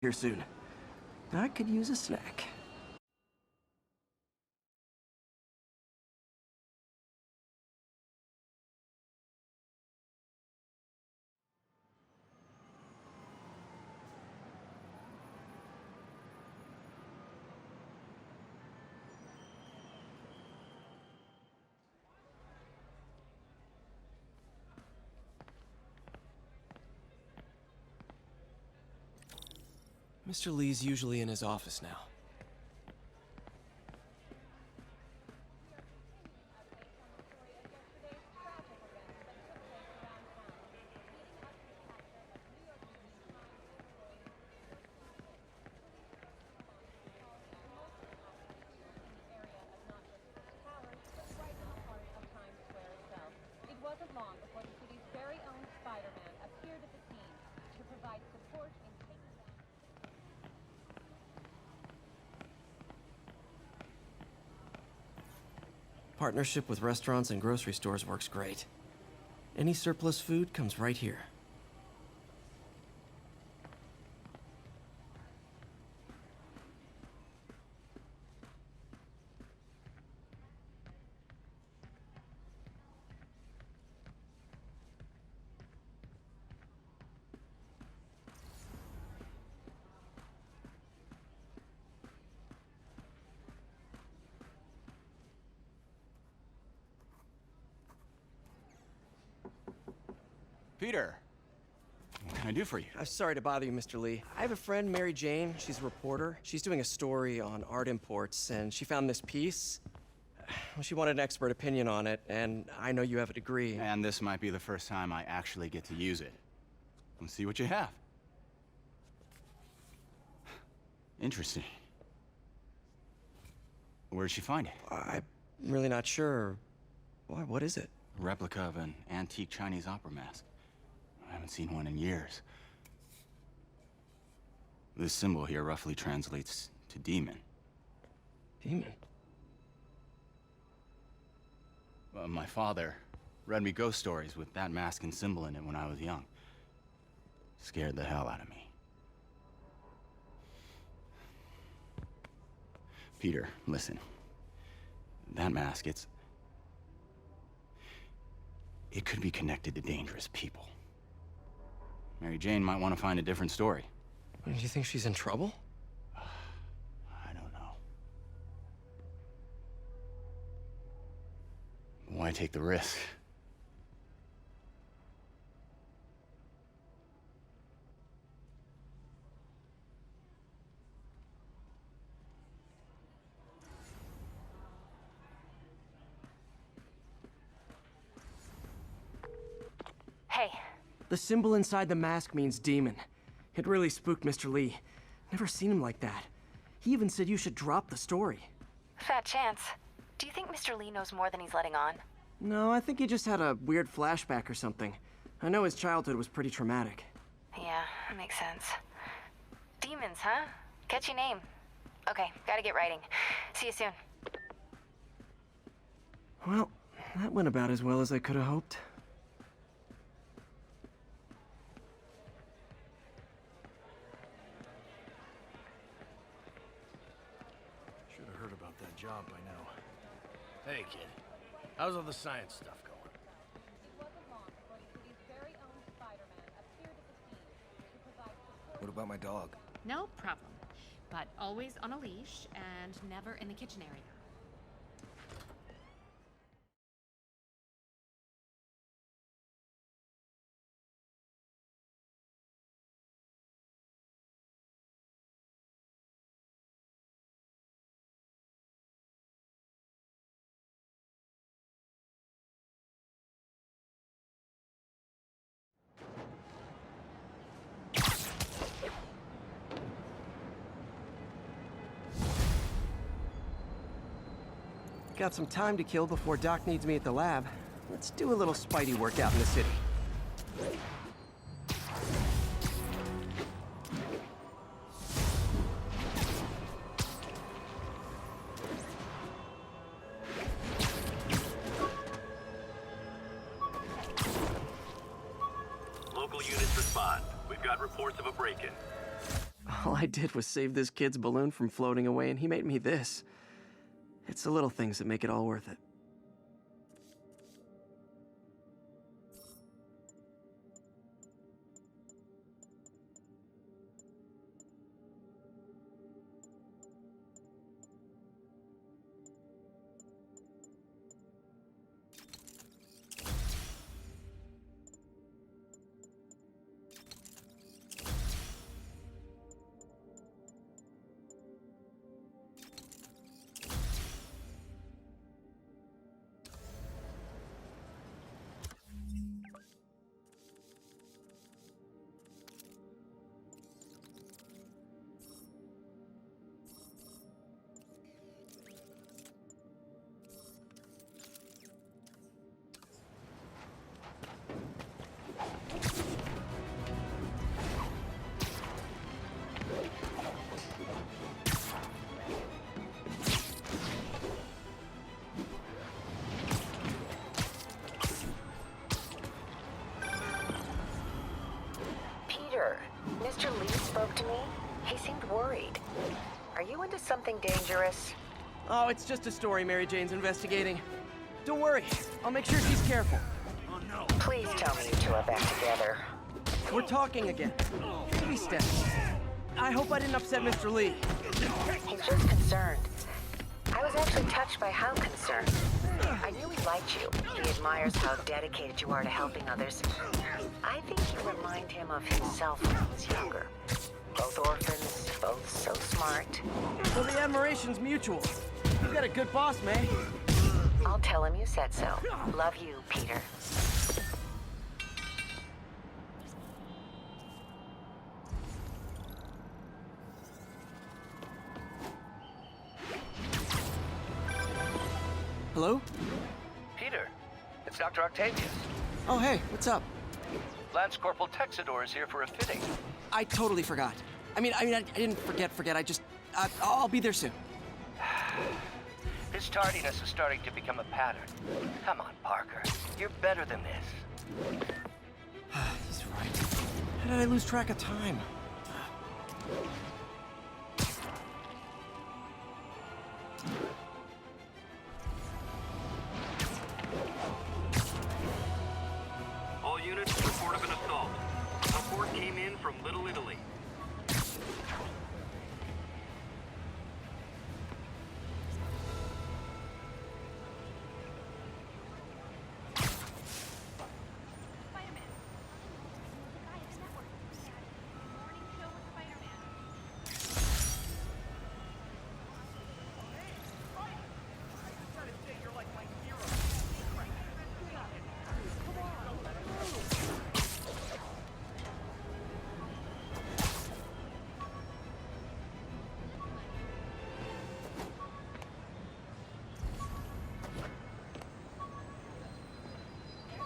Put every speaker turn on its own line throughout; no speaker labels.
here soon. I could use a snack. Mr. Lee's usually in his office now.
It wasn't long before the city's very own Spider-Man appeared at the scene to provide support in taking down.
Partnership with restaurants and grocery stores works great. Any surplus food comes right here.
Peter, what can I do for you?
I'm sorry to bother you, Mr. Lee. I have a friend, Mary Jane. She's a reporter. She's doing a story on art imports, and she found this piece. Well, she wanted an expert opinion on it, and I know you have a degree.
And this might be the first time I actually get to use it. Let's see what you have. Interesting. Where did she find it?
I'm really not sure. Why, what is it?
A replica of an antique Chinese opera mask. I haven't seen one in years. This symbol here roughly translates to demon.
Demon?
My father read me ghost stories with that mask and symbol in it when I was young. Scared the hell out of me. Peter, listen. That mask, it could be connected to dangerous people. Mary Jane might want to find a different story.
Do you think she's in trouble?
I don't know. Why take the risk?
Hey.
The symbol inside the mask means demon. It really spooked Mr. Lee. Never seen him like that. He even said you should drop the story.
Fat chance. Do you think Mr. Lee knows more than he's letting on?
No, I think he just had a weird flashback or something. I know his childhood was pretty traumatic.
Yeah, makes sense. Demons, huh? Catchy name. Okay, gotta get writing. See you soon.
Well, that went about as well as I could have hoped.
Should have heard about that job by now. Hey, kid. How's all the science stuff going?
It wasn't long before the city's very own Spider-Man appeared at the scene to provide support.
What about my dog?
No problem. But always on a leash and never in the kitchen area.
Got some time to kill before Doc needs me at the lab. Let's do a little Spidey workout in the city.
Local units respond. We've got reports of a break-in.
I'll I did was save this kid's balloon from floating away, and he made me this. It's the little things that make it all worth it.
Mr. Lee spoke to me. He seemed worried. Are you into something dangerous?
Oh, it's just a story Mary Jane's investigating. Don't worry, I'll make sure she's careful.
Please tell me you two are back together.
We're talking again. Baby steps. I hope I didn't upset Mr. Lee.
He's just concerned. I was actually touched by how concerned. I knew he liked you. He admires how dedicated you are to helping others. I think you remind him of himself when he was younger. Both orphans, both so smart.
So the admiration's mutual. You've got a good boss, May.
I'll tell him you said so. Love you, Peter.
Hello?
Peter, it's Dr. Octavius.
Oh, hey, what's up?
Lance Corporal Texador is here for a fitting.
I totally forgot. I didn't forget. I'll be there soon.
This tardiness is starting to become a pattern. Come on, Parker. You're better than this.
He's right. How did I lose track of time?
All units report of an assault. Support came in from Little Italy.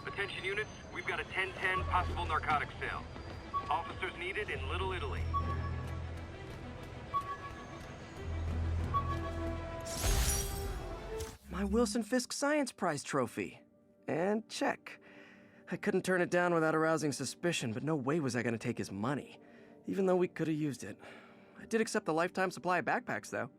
Attention units, we've got a 10-10 possible narcotics sale. Officers needed in Little Italy.
My Wilson Fisk Science Prize trophy. And check. I couldn't turn it down without arousing suspicion, but no way was I gonna take his money. Even though we could have used it. I did accept the lifetime supply of backpacks, though.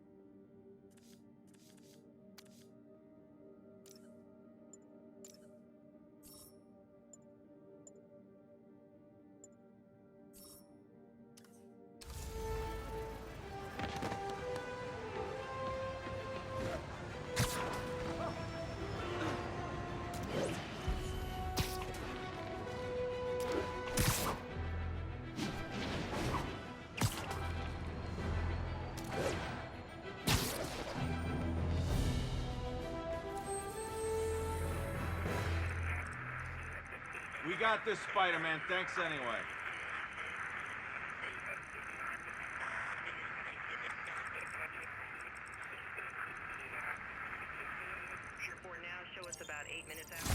We got this, Spider-Man. Thanks anyway.
Report now. Show us about 8 minutes out.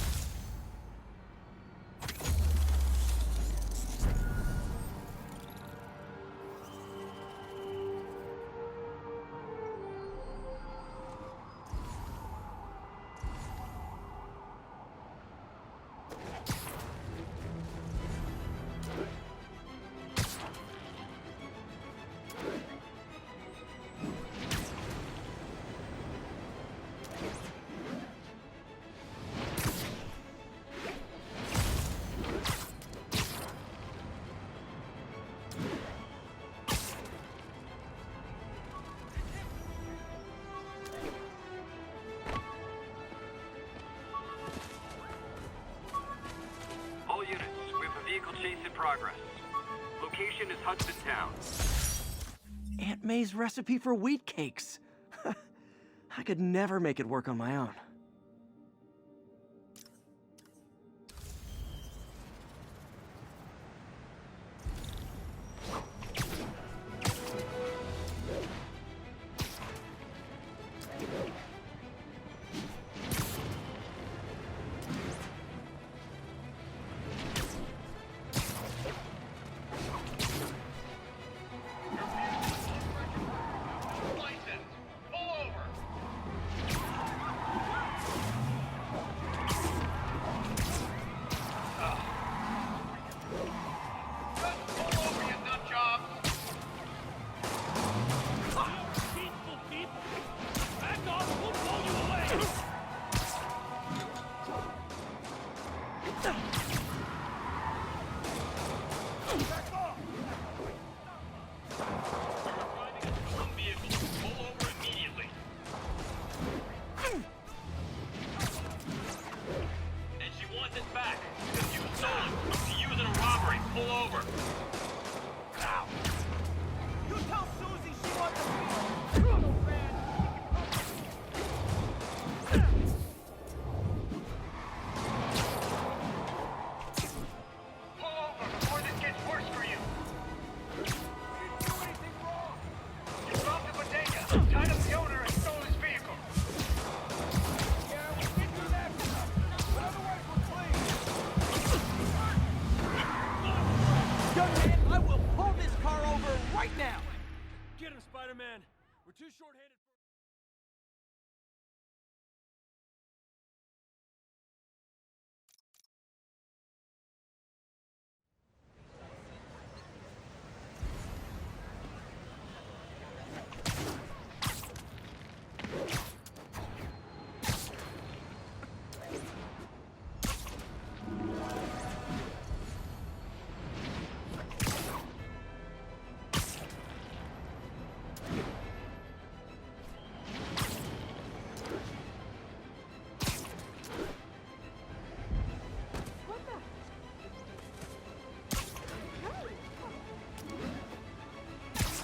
Hudson Town.
Aunt May's recipe for wheat cakes. I could never make it work on my own.
Get him, Spider-Man! We're too short-handed for...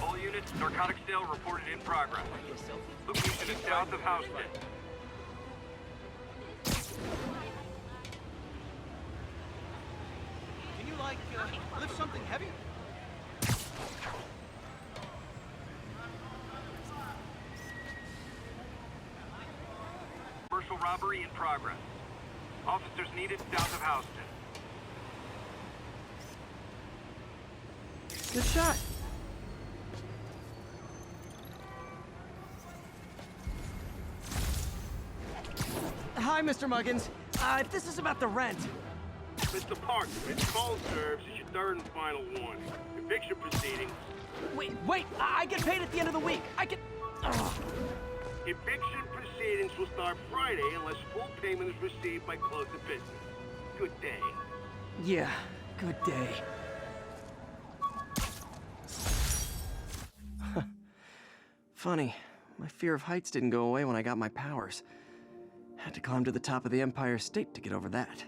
All units, narcotic sale reported in progress. Location is south of Houston.
Can you, like, lift something heavy?
Commercial robbery in progress. Officers needed south of Houston.
Good shot. Hi, Mr. Muggins. This is about the rent.
Mr. Parker, this call serves as your third and final warning. Eviction proceedings.
Wait! I get paid at the end of the week. I get... Ugh.
Eviction proceedings will start Friday unless full payment is received by close of business. Good day.
Yeah, good day. Funny, my fear of heights didn't go away when I got my powers. Had to climb to the top of the Empire State to get over that.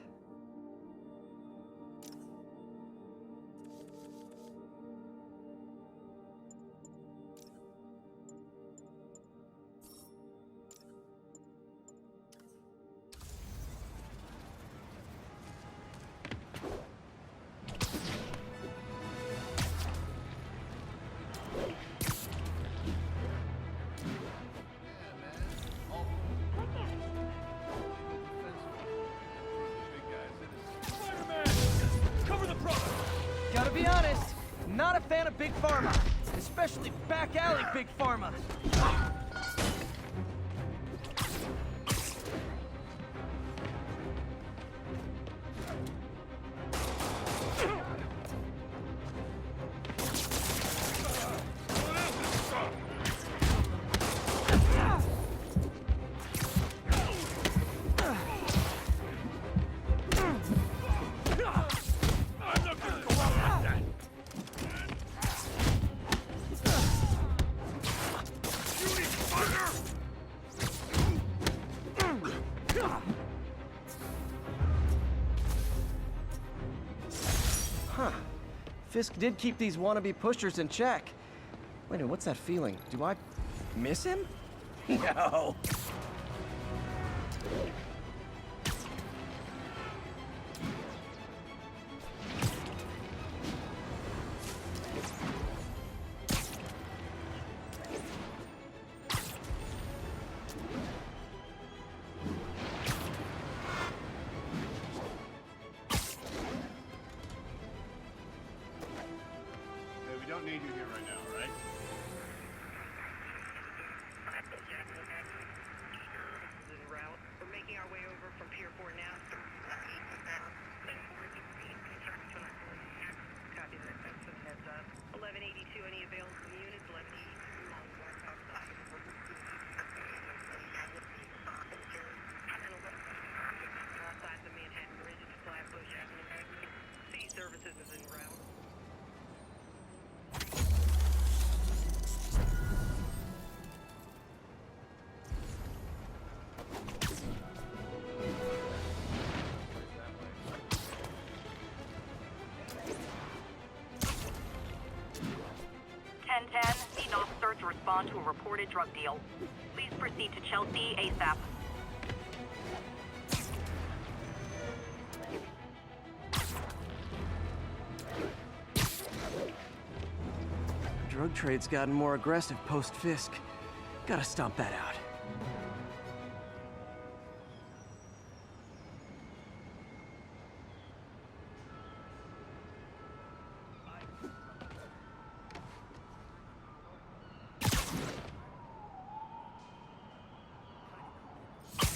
Gotta be honest, not a fan of Big Pharma, especially back alley Big Pharma. Fisk did keep these wannabe pushers in check. Wait a minute, what's that feeling? Do I miss him? No.
We don't need you here right now, right?
We're making our way over from Pier 4 now. Copy that. That's a heads up. 1182, any available units? 1182. Outside the Manhattan Bridge at Flatbush Avenue. City services is en route.
1010, need an officer to respond to a reported drug deal. Please proceed to Chelsea ASAP.
Drug trade's gotten more aggressive post-Fisk. Gotta stomp that out.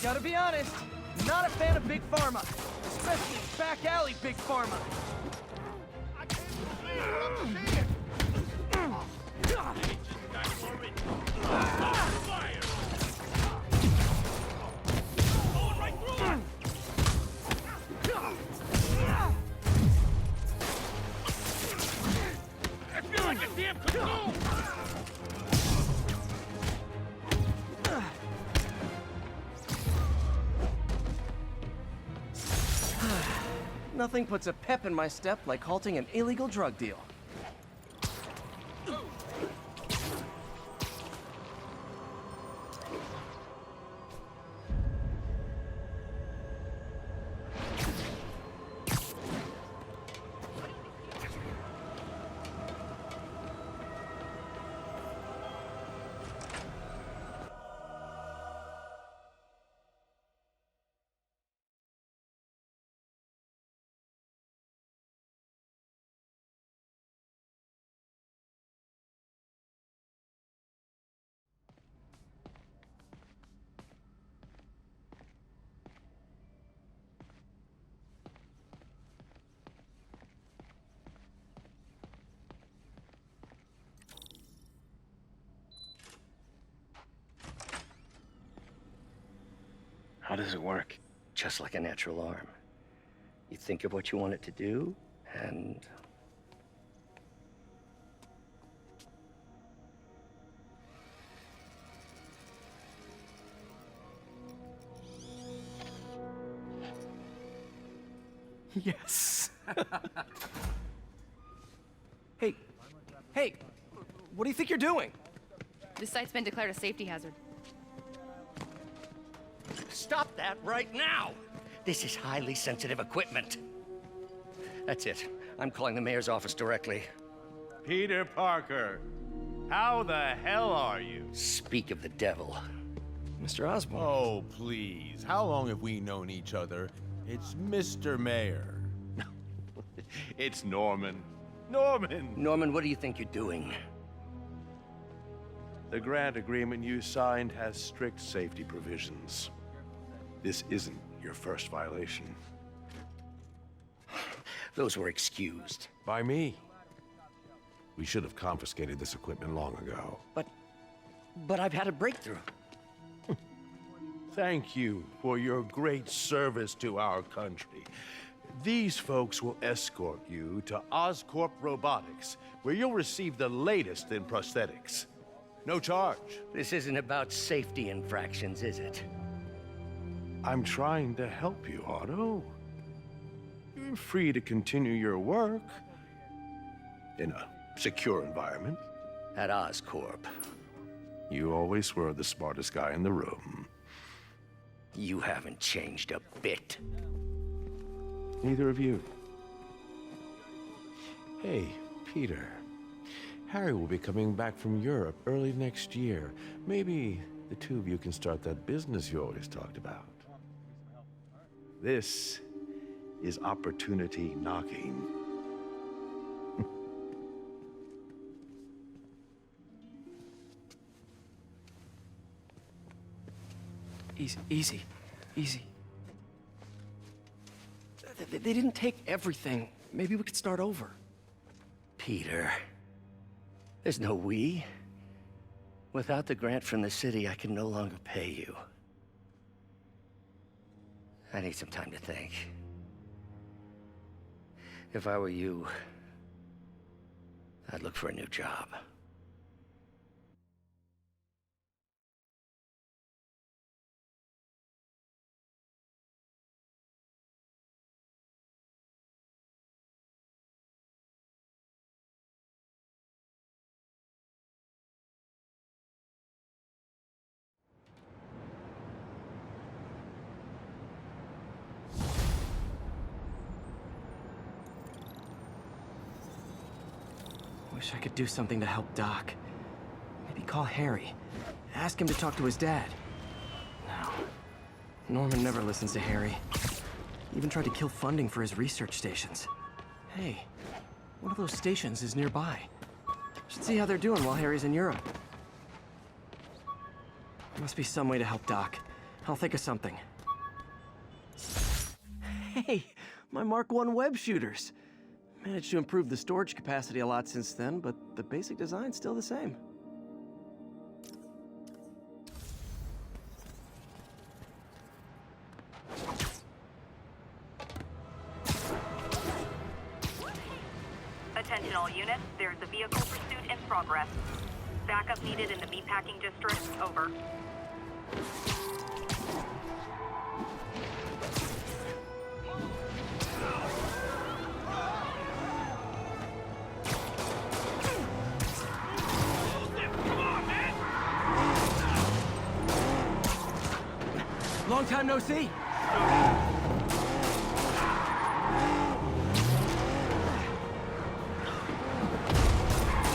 Gotta be honest, not a fan of Big Pharma. Especially back alley Big Pharma.
I can't believe what I'm seeing! Fire! Going right through it! I feel like a damn cocoon!
Nothing puts a pep in my step like halting an illegal drug deal.
How does it work? Just like a natural arm. You think of what you want it to do, and...
Yes. Hey, what do you think you're doing?
This site's been declared a safety hazard.
Stop that right now! This is highly sensitive equipment. That's it. I'm calling the mayor's office directly.
Peter Parker, how the hell are you?
Speak of the devil.
Mr. Osborn.
Oh, please. How long have we known each other? It's Mr. Mayor. It's Norman.
Norman, what do you think you're doing?
The grant agreement you signed has strict safety provisions. This isn't your first violation.
Those were excused.
By me. We should have confiscated this equipment long ago.
But I've had a breakthrough.
Thank you for your great service to our country. These folks will escort you to Oscorp Robotics, where you'll receive the latest in prosthetics. No charge.
This isn't about safety infractions, is it?
I'm trying to help you, Otto. You're free to continue your work. in a secure environment.
At Oscorp.
You always were the smartest guy in the room.
You haven't changed a bit.
Neither of you. Hey, Peter. Harry will be coming back from Europe early next year. Maybe the two of you can start that business you always talked about. This is opportunity knocking.
Easy. They didn't take everything. Maybe we could start over.
Peter, there's no we. Without the grant from the city, I can no longer pay you. I need some time to think. If I were you, I'd look for a new job.
Wish I could do something to help Doc. Maybe call Harry. Ask him to talk to his dad. No. Norman never listens to Harry. He even tried to kill funding for his research stations. Hey, one of those stations is nearby. Should see how they're doing while Harry's in Europe. There must be some way to help Doc. I'll think of something. Hey, my Mark I web shooters. Managed to improve the storage capacity a lot since then, but the basic design's still the same.
Attention all units, there's a vehicle pursuit in progress. Backup needed in the meatpacking district, over.
Long time no see.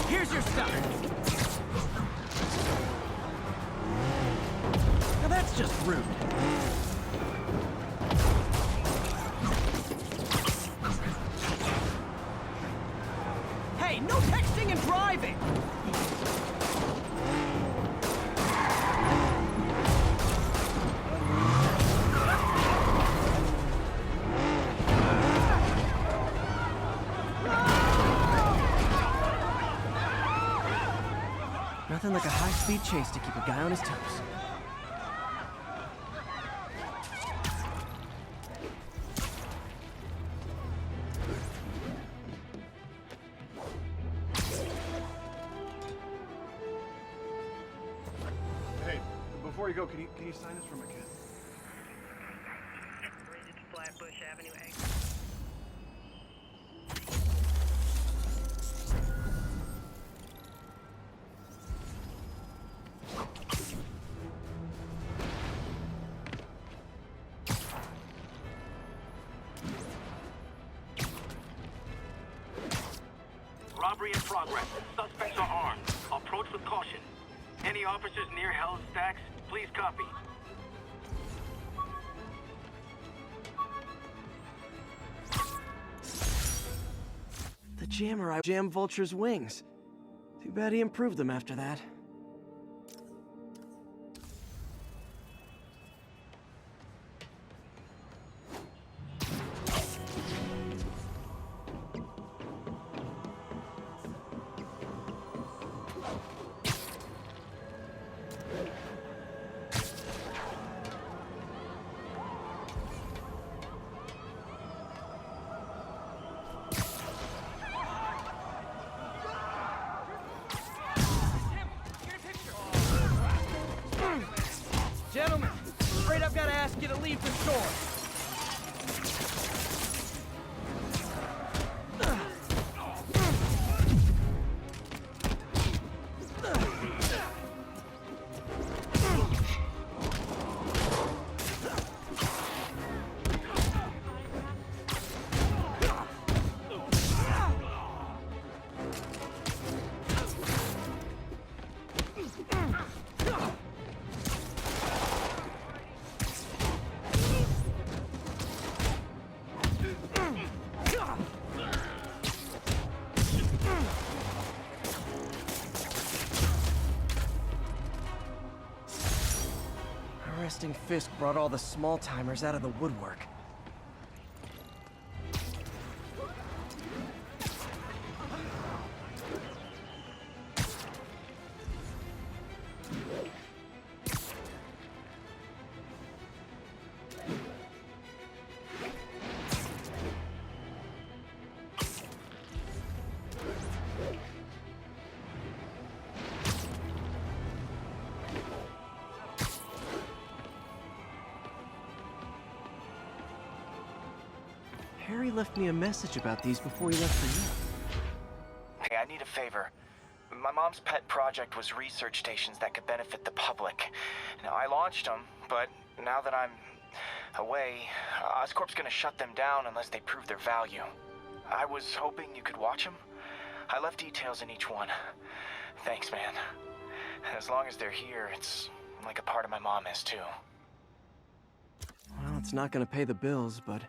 Here's your stuff. Now that's just rude. Hey, no texting and driving! Nothing like a high-speed chase to keep a guy on his toes.
Hey, before you go, can you sign this for my kid?
Flatbush Avenue A.
Robbery in progress. Suspects are armed. Approach with caution. Any officers near Hell's Stacks, please copy.
The jammer I jammed Vulture's wings. Too bad he improved them after that. Gentlemen, afraid I've got to ask you to leave the store. Interesting Fisk brought all the small-timers out of the woodwork. Harry left me a message about these before he left for you.
Hey, I need a favor. My mom's pet project was research stations that could benefit the public. Now, I launched them, but now that I'm away, Oscorp's gonna shut them down unless they prove their value. I was hoping you could watch them. I left details in each one. Thanks, man. As long as they're here, it's like a part of my mom is, too.
Well, it's not gonna pay the bills, but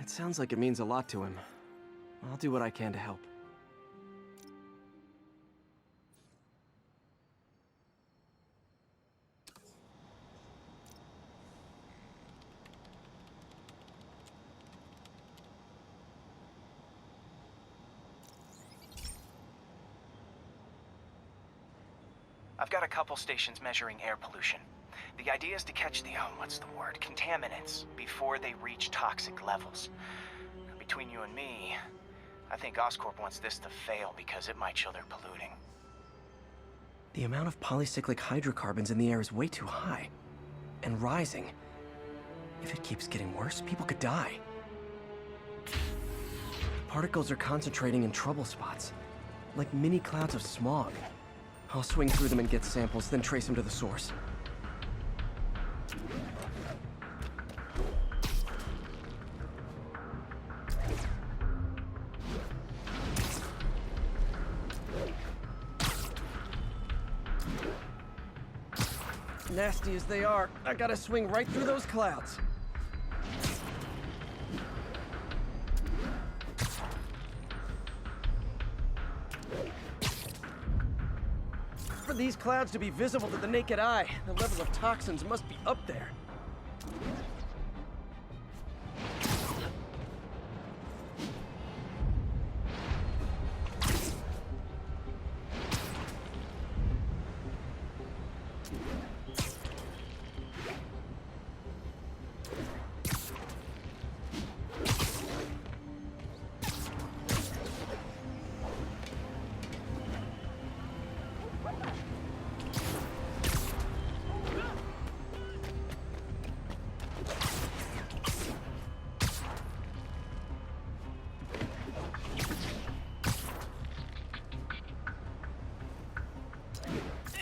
it sounds like it means a lot to him. I'll do what I can to help.
I've got a couple stations measuring air pollution. The idea is to catch the, contaminants before they reach toxic levels. Between you and me, I think Oscorp wants this to fail because it might show they're polluting.
The amount of polycyclic hydrocarbons in the air is way too high. And rising. If it keeps getting worse, people could die. Particles are concentrating in trouble spots, like mini clouds of smog. I'll swing through them and get samples, then trace them to the source. Nasty as they are, I gotta swing right through those clouds. For these clouds to be visible to the naked eye, the level of toxins must be up there.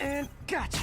And gotcha!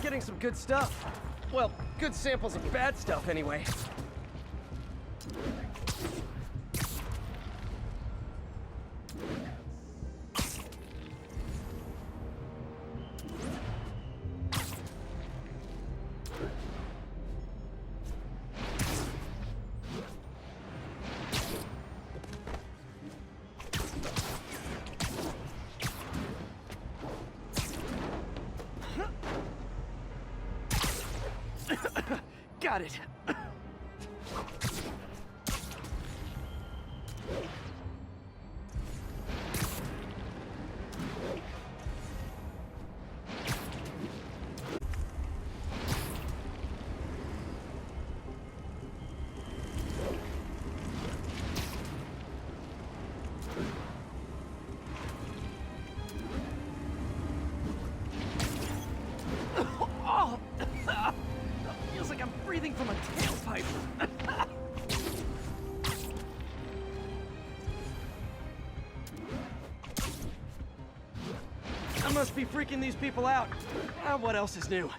Getting some good stuff. Well, good samples of bad stuff anyway. got it. Oh! Feels like I'm breathing from a tailpipe. I must be freaking these people out. What else is new?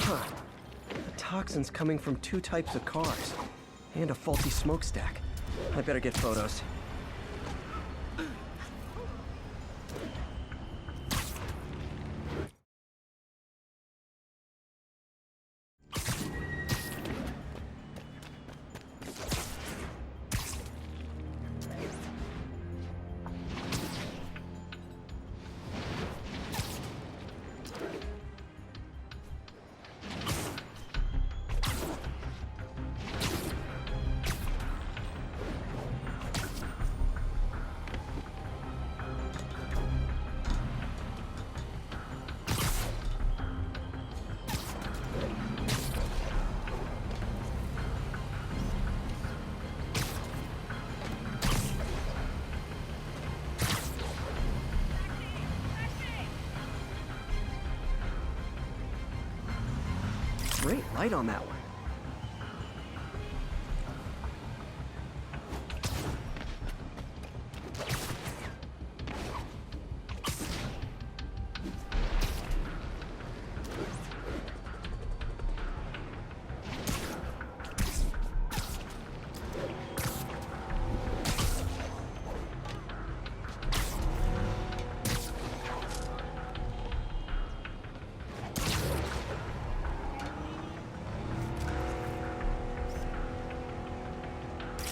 Huh. The toxin's coming from 2 types of cars. And a faulty smokestack. I better get photos. Great light on that one.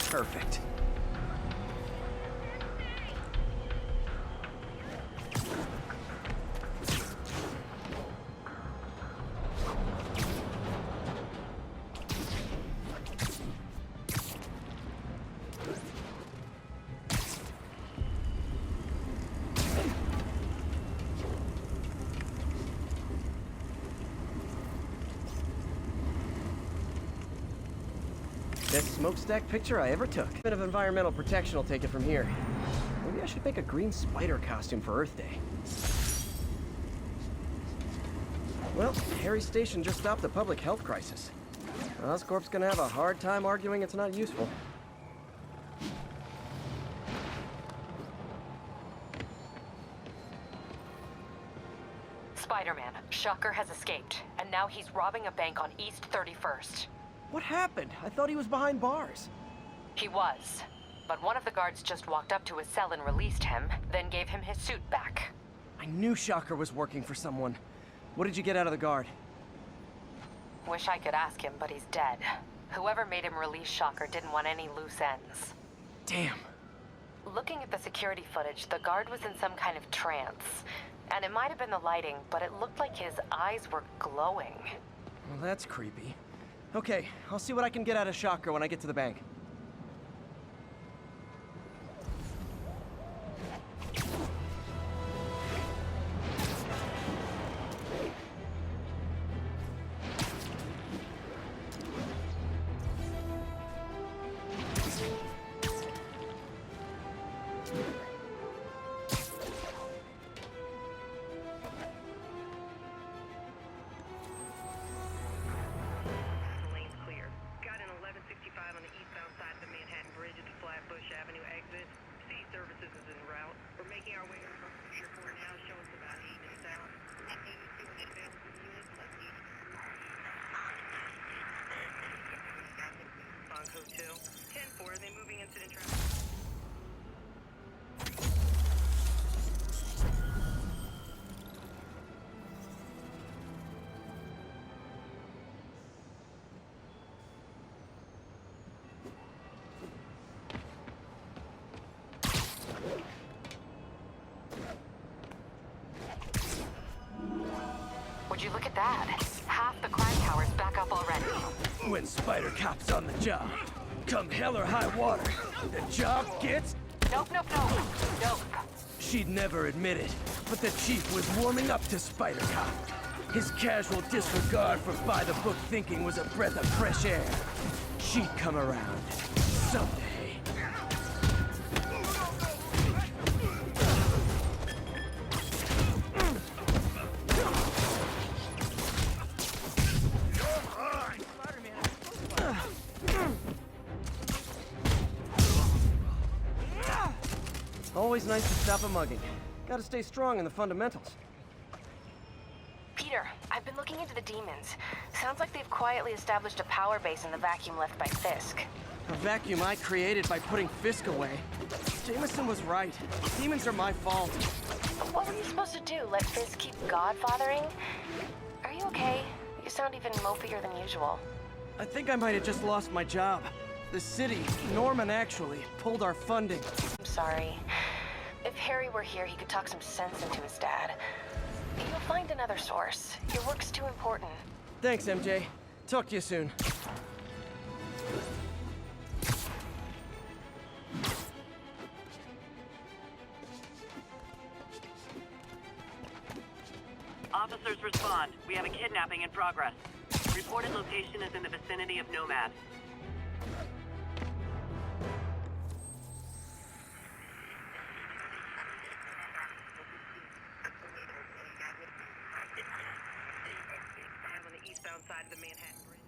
Perfect. Best smokestack picture I ever took. Bit of environmental protection will take it from here. Maybe I should make a green spider costume for Earth Day. Well, Harry's station just stopped a public health crisis. Oscorp's gonna have a hard time arguing it's not useful.
Spider-Man, Shocker has escaped, and now he's robbing a bank on East 31st.
What happened? I thought he was behind bars.
He was, but one of the guards just walked up to his cell and released him, then gave him his suit back.
I knew Shocker was working for someone. What did you get out of the guard?
Wish I could ask him, but he's dead. Whoever made him release Shocker didn't want any loose ends.
Damn.
Looking at the security footage, the guard was in some kind of trance. And it might have been the lighting, but it looked like his eyes were glowing.
Well, that's creepy. Okay, I'll see what I can get out of Shocker when I get to the bank.
Lane's clear. Got an 1165 on the eastbound Where are they moving incident traffic?
Would you look at that? Half the crime tower's back up already.
When Spider Cop's on the job, come hell or high water, the job gets...
Nope.
She'd never admit it, but the chief was warming up to Spider Cop. His casual disregard for by-the-book thinking was a breath of fresh air. She'd come around someday. Always nice to stop a mugging. Gotta stay strong in the fundamentals.
Peter, I've been looking into the demons. Sounds like they've quietly established a power base in the vacuum left by Fisk.
A vacuum I created by putting Fisk away. Jameson was right. Demons are my fault.
What were you supposed to do? Let Fisk keep godfathering? Are you okay? You sound even mopier than usual.
I think I might have just lost my job. The city, Norman actually, pulled our funding.
I'm sorry. If Harry were here, he could talk some sense into his dad. You'll find another source. Your work's too important.
Thanks, MJ. Talk to you soon.
Officers respond. We have a kidnapping in progress. Reported location is in the vicinity of Nomad. On the eastbound side of the Manhattan Bridge.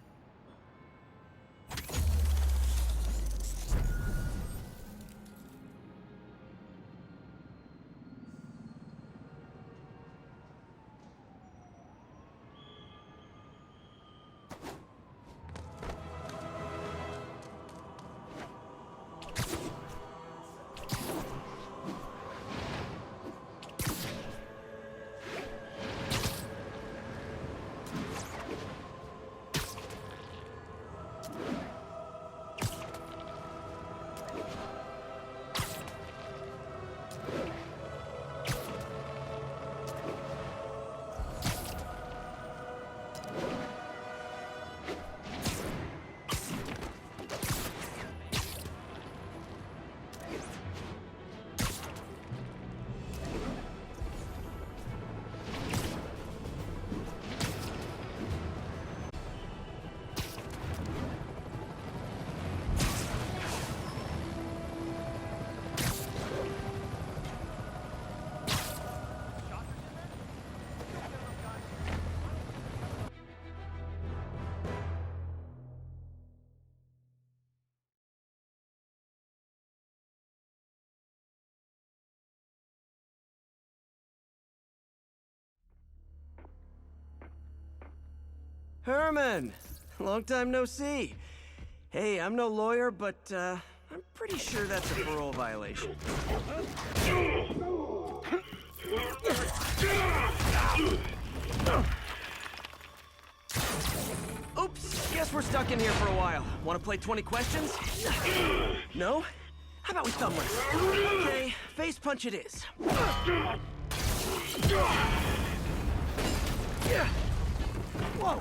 Herman! Long time no see. Hey, I'm no lawyer, but I'm pretty sure that's a parole violation. Oops, guess we're stuck in here for a while. Want to play 20 questions? No? How about we thumb wrestle? Okay, face punch it is. Whoa!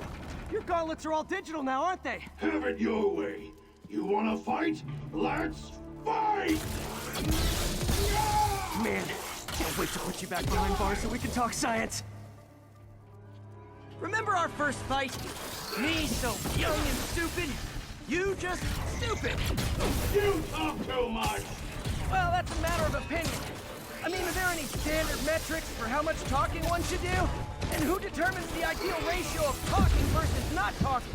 Your gauntlets are all digital now, aren't they?
Have it your way. You wanna fight? Let's fight!
Man, can't wait to put you back behind bars so we can talk science. Remember our first fight? Me so young and stupid. You just stupid.
You talk too much.
Well, that's a matter of opinion. I mean, are there any standard metrics for how much talking one should do? And who determines the ideal ratio of talking versus not talking?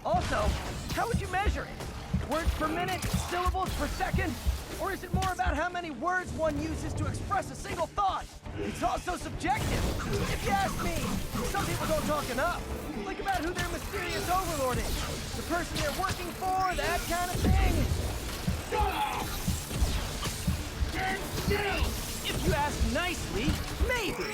Also, how would you measure it? Words per minute, syllables per second? Or is it more about how many words one uses to express a single thought? It's also subjective. If you ask me, some people don't talk enough. Think about who their mysterious overlord is. The person they're working for, that kind of thing.
Shut up! Stand still!
If you ask nicely, maybe.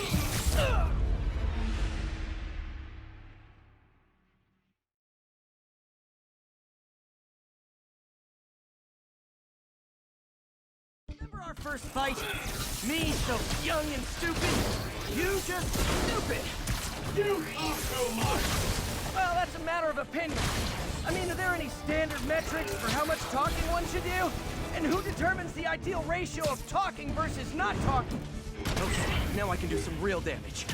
Remember our first fight? Me, so young and stupid. You just stupid.
You talk too much!
Well, that's a matter of opinion. I mean, are there any standard metrics for how much talking one should do? And who determines the ideal ratio of talking versus not talking? Okay, now I can do some real damage.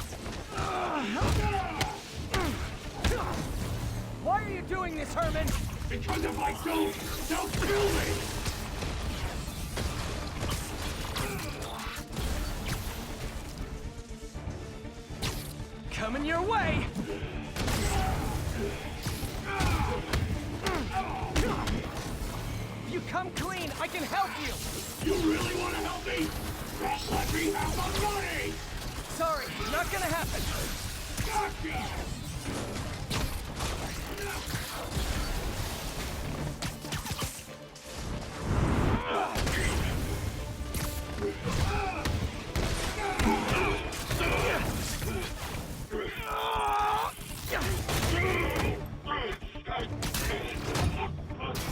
Why are you doing this, Herman?
Because if I don't, they'll kill me!
Coming your way! If you come clean, I can help you!
You really want to help me? Just let me have the money!
Sorry, not gonna happen.
Gotcha!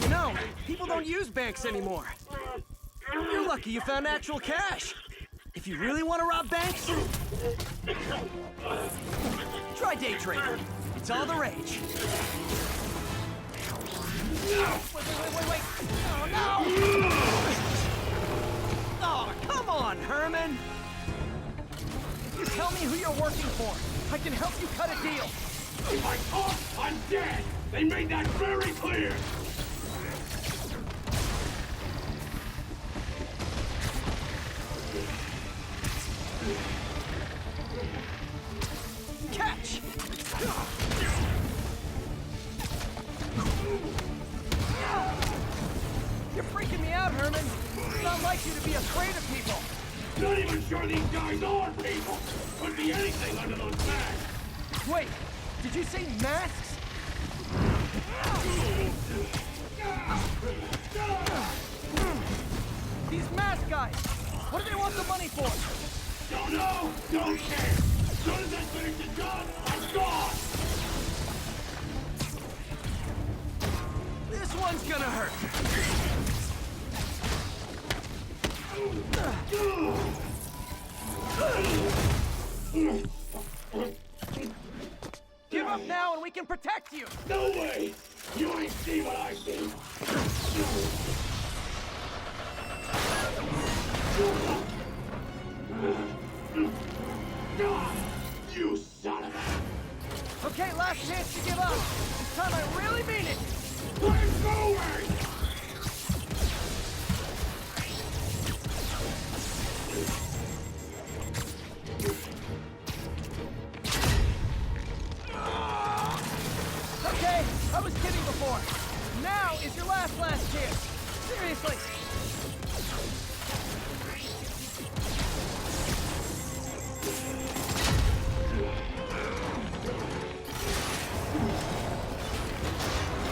You know, people don't use banks anymore. You're lucky you found actual cash. If you really want to rob banks, try day trading. It's all the rage. Wait. Oh, no! Oh, come on, Herman! If you tell me who you're working for, I can help you cut a deal.
If I talk, I'm dead! They made that very clear!
Catch! You're freaking me out, Herman. It's not like you to be afraid of people.
Not even sure these guys are people! Could be anything under those masks!
Wait, did you say masks? These mask guys, what do they want the money for?
Don't know! Don't care! As soon as I finish the job, I'm gone!
This one's gonna hurt. Give up now and we can protect you!
No way! You ain't see what I see! You son of a...
Okay, last chance to give up. This time I really mean it!
We're going!
Okay, I was kidding before. Now is your last chance. Seriously.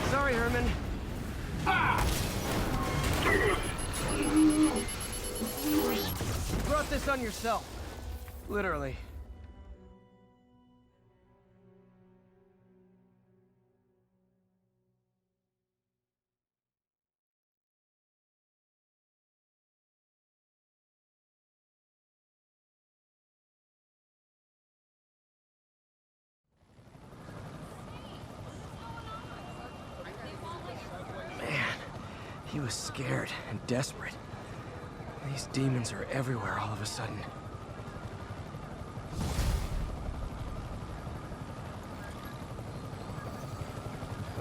Sorry, Herman. You brought this on yourself. Literally. He was scared and desperate. These demons are everywhere all of a sudden.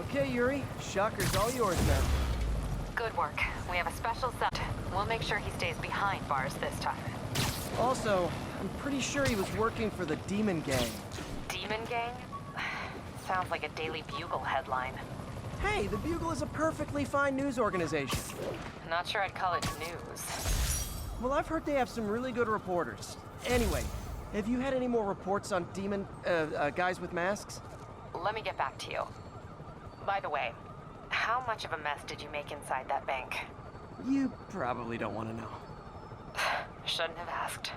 Okay, Yuri. Shocker's all yours now.
Good work. We have a special set. We'll make sure he stays behind bars this time.
Also, I'm pretty sure he was working for the Demon Gang.
Demon Gang? Sounds like a Daily Bugle headline.
Hey, the Bugle is a perfectly fine news organization.
Not sure I'd call it news.
Well, I've heard they have some really good reporters. Anyway, have you had any more reports on demon, guys with masks?
Let me get back to you. By the way, how much of a mess did you make inside that bank?
You probably don't want to know.
Shouldn't have asked.